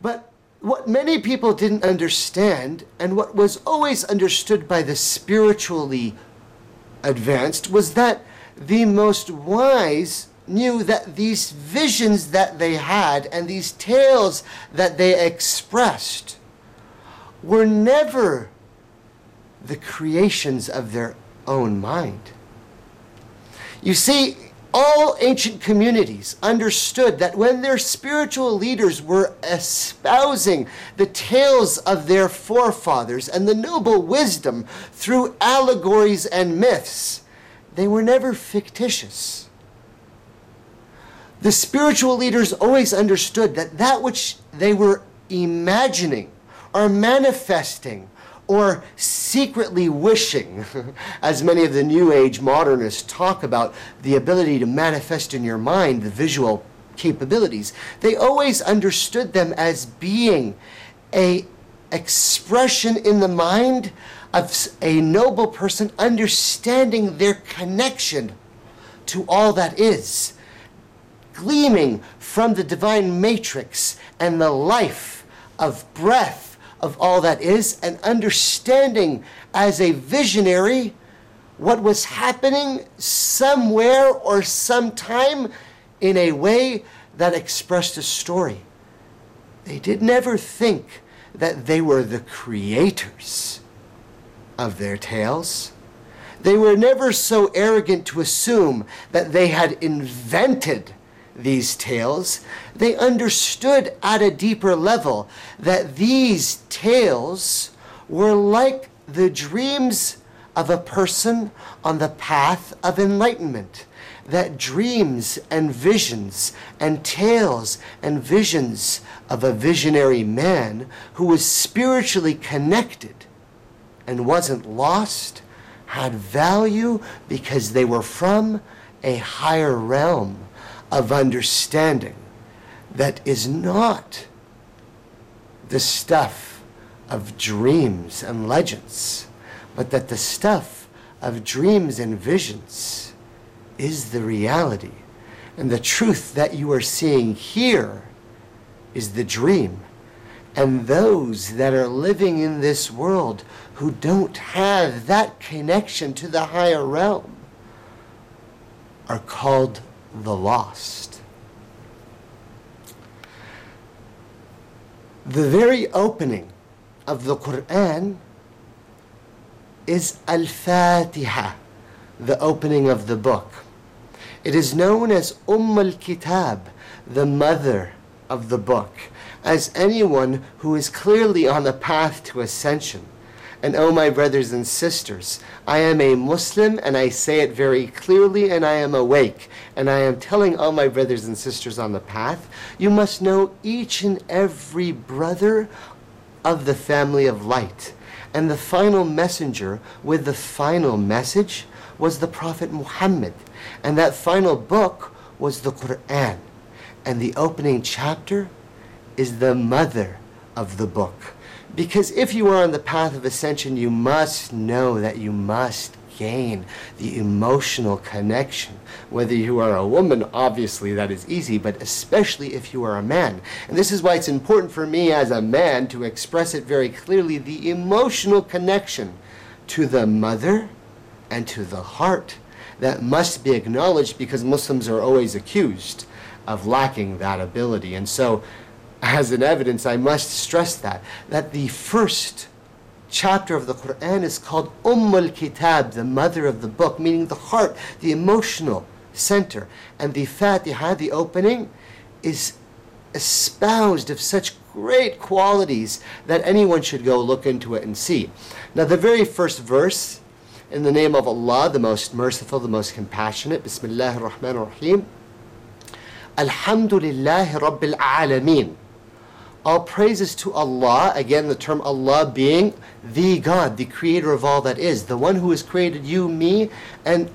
But what many people didn't understand, and what was always understood by the spiritually advanced, was that the most wise knew that these visions that they had and these tales that they expressed were never the creations of their own mind. You see, all ancient communities understood that when their spiritual leaders were espousing the tales of their forefathers and the noble wisdom through allegories and myths, they were never fictitious. The spiritual leaders always understood that that which they were imagining or manifesting or secretly wishing, as many of the New Age modernists talk about the ability to manifest in your mind the visual capabilities, they always understood them as being an expression in the mind of a noble person understanding their connection to all that is, gleaming from the divine matrix and the life of breath of all that is, and understanding as a visionary what was happening somewhere or sometime in a way that expressed a story. They did never think that they were the creators of their tales. They were never so arrogant to assume that they had invented these tales. They understood at a deeper level that these tales were like the dreams of a person on the path of enlightenment. That dreams and visions and tales and visions of a visionary man who was spiritually connected and wasn't lost had value because they were from a higher realm of understanding that is not the stuff of dreams and legends, but that the stuff of dreams and visions is the reality. And the truth that you are seeing here is the dream. And those that are living in this world who don't have that connection to the higher realm are called the lost. The very opening of the Quran is Al-Fatiha, the opening of the book. It is known as al-Kitab, the mother of the book, as anyone who is clearly on the path to ascension. And oh, my brothers and sisters, I am a Muslim, and I say it very clearly, and I am awake. And I am telling all my brothers and sisters on the path, you must know each and every brother of the family of light. And the final messenger with the final message was the Prophet Muhammad. And that final book was the Quran. And the opening chapter is the mother of the book. Because if you are on the path of ascension, you must know that you must gain the emotional connection. Whether you are a woman, obviously that is easy, but especially if you are a man. And this is why it's important for me as a man to express it very clearly, the emotional connection to the mother and to the heart that must be acknowledged, because Muslims are always accused of lacking that ability. And so, as an evidence, I must stress that the first chapter of the Quran is called al-Kitab, the mother of the book, meaning the heart, the emotional center. And the Fatiha, the opening, is espoused of such great qualities that anyone should go look into it and see. Now, the very first verse, in the name of Allah, the most merciful, the most compassionate, Bismillah ar-Rahman ar-Rahim, Alhamdulillahi Rabbil Alameen. All praises to Allah, again the term Allah being the God, the creator of all that is, the one who has created you, me, and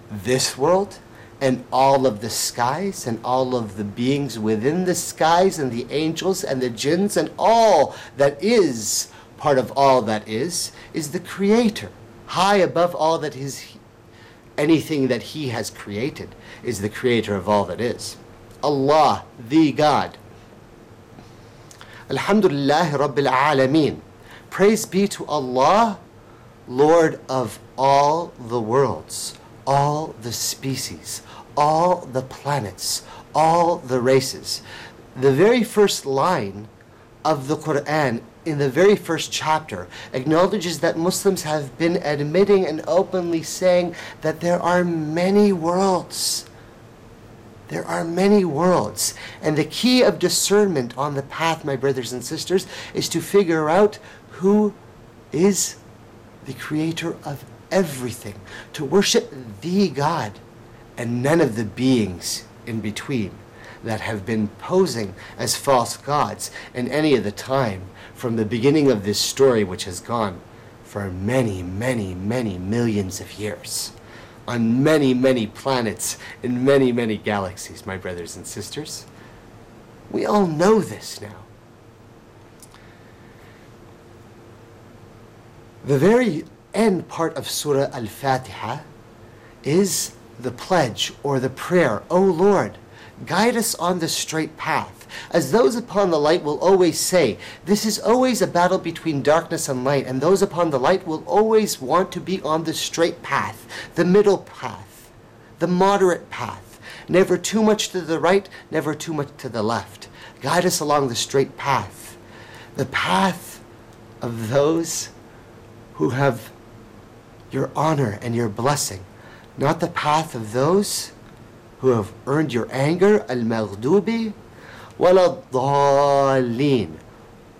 this world, and all of the skies, and all of the beings within the skies, and the angels, and the jinns, and all that is part of all that is the creator. High above all that is, anything that he has created is the creator of all that is. Allah, the God. Alhamdulillah Rabbil Alameen. Praise be to Allah, Lord of all the worlds, all the species, all the planets, all the races. The very first line of the Quran in the very first chapter acknowledges that Muslims have been admitting and openly saying that there are many worlds. There are many worlds. And the key of discernment on the path, my brothers and sisters, is to figure out who is the creator of everything. To worship the God and none of the beings in between that have been posing as false gods in any of the time from the beginning of this story, which has gone for many, many, many millions of years, on many, many planets, in many, many galaxies, my brothers and sisters. We all know this now. The very end part of Surah Al-Fatiha is the pledge or the prayer, O Lord, guide us on the straight path. As those upon the light will always say, this is always a battle between darkness and light, and those upon the light will always want to be on the straight path, the middle path, the moderate path, never too much to the right, never too much to the left. Guide us along the straight path, the path of those who have your honor and your blessing, not the path of those who have earned your anger, al-maghdubi wala-dhalin,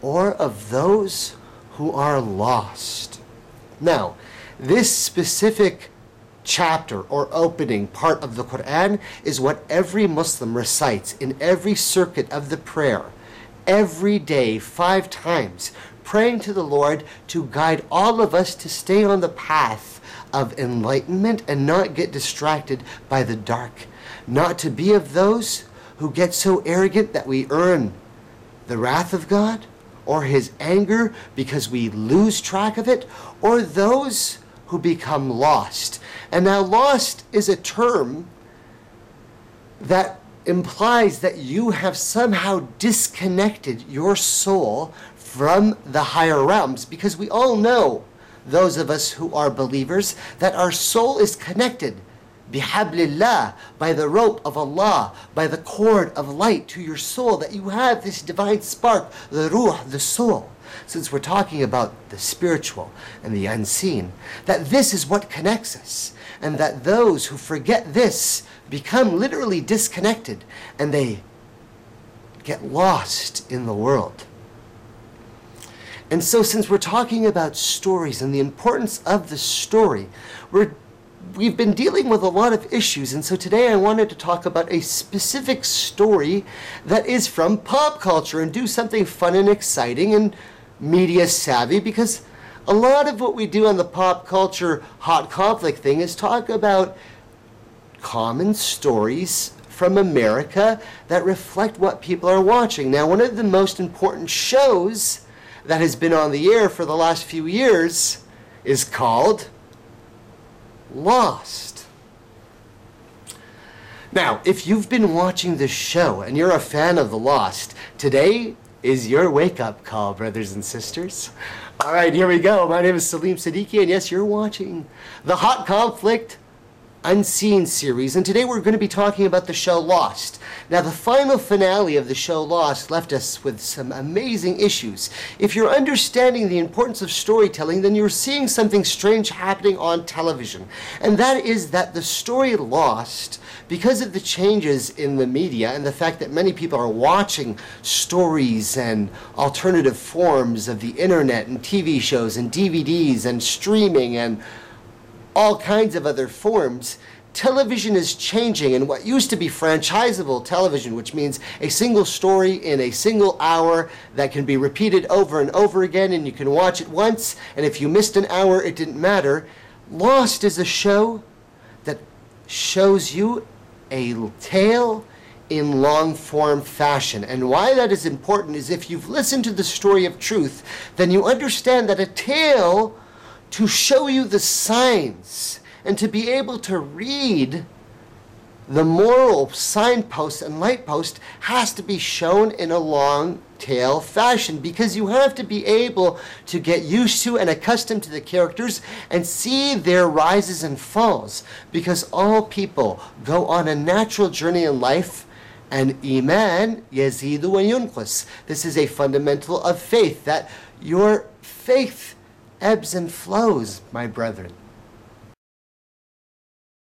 or of those who are lost. Now, this specific chapter or opening part of the Quran is what every Muslim recites in every circuit of the prayer, every day, 5 times, praying to the Lord to guide all of us to stay on the path of enlightenment and not get distracted by the dark. Not to be of those who get so arrogant that we earn the wrath of God or His anger because we lose track of it, or those who become lost. And now lost is a term that implies that you have somehow disconnected your soul from the higher realms, because we all know, those of us who are believers, that our soul is connected bihablillah, by the rope of Allah, by the cord of light to your soul, that you have this divine spark, the ruh, the soul. Since we're talking about the spiritual and the unseen, that this is what connects us, and that those who forget this become literally disconnected and they get lost in the world. And so since we're talking about stories and the importance of the story, we've been dealing with a lot of issues, and so today I wanted to talk about a specific story that is from pop culture and do something fun and exciting and media savvy, because a lot of what we do on the pop culture hot conflict thing is talk about common stories from America that reflect what people are watching. Now, one of the most important shows that has been on the air for the last few years is called Lost. Now, if you've been watching this show and you're a fan of The Lost, today is your wake-up call, brothers and sisters. All right, here we go. My name is Salim Siddiqui, and yes, you're watching the Hot Conflict Unseen series, and today we're going to be talking about the show Lost. Now, the final finale of the show Lost left us with some amazing issues. If you're understanding the importance of storytelling, then you're seeing something strange happening on television, and that is that the story Lost, because of the changes in the media and the fact that many people are watching stories and alternative forms of the internet and TV shows and DVDs and streaming and all kinds of other forms, television is changing, and what used to be franchisable television, which means a single story in a single hour that can be repeated over and over again and you can watch it once, and if you missed an hour it didn't matter. Lost is a show that shows you a tale in long form fashion, and why that is important is if you've listened to the story of truth, then you understand that a tale, to show you the signs and to be able to read the moral signpost and lightpost, has to be shown in a long tale fashion, because you have to be able to get used to and accustomed to the characters and see their rises and falls, because all people go on a natural journey in life, and iman yazidu wa yunqus. This is a fundamental of faith, that your faith ebbs and flows, my brethren.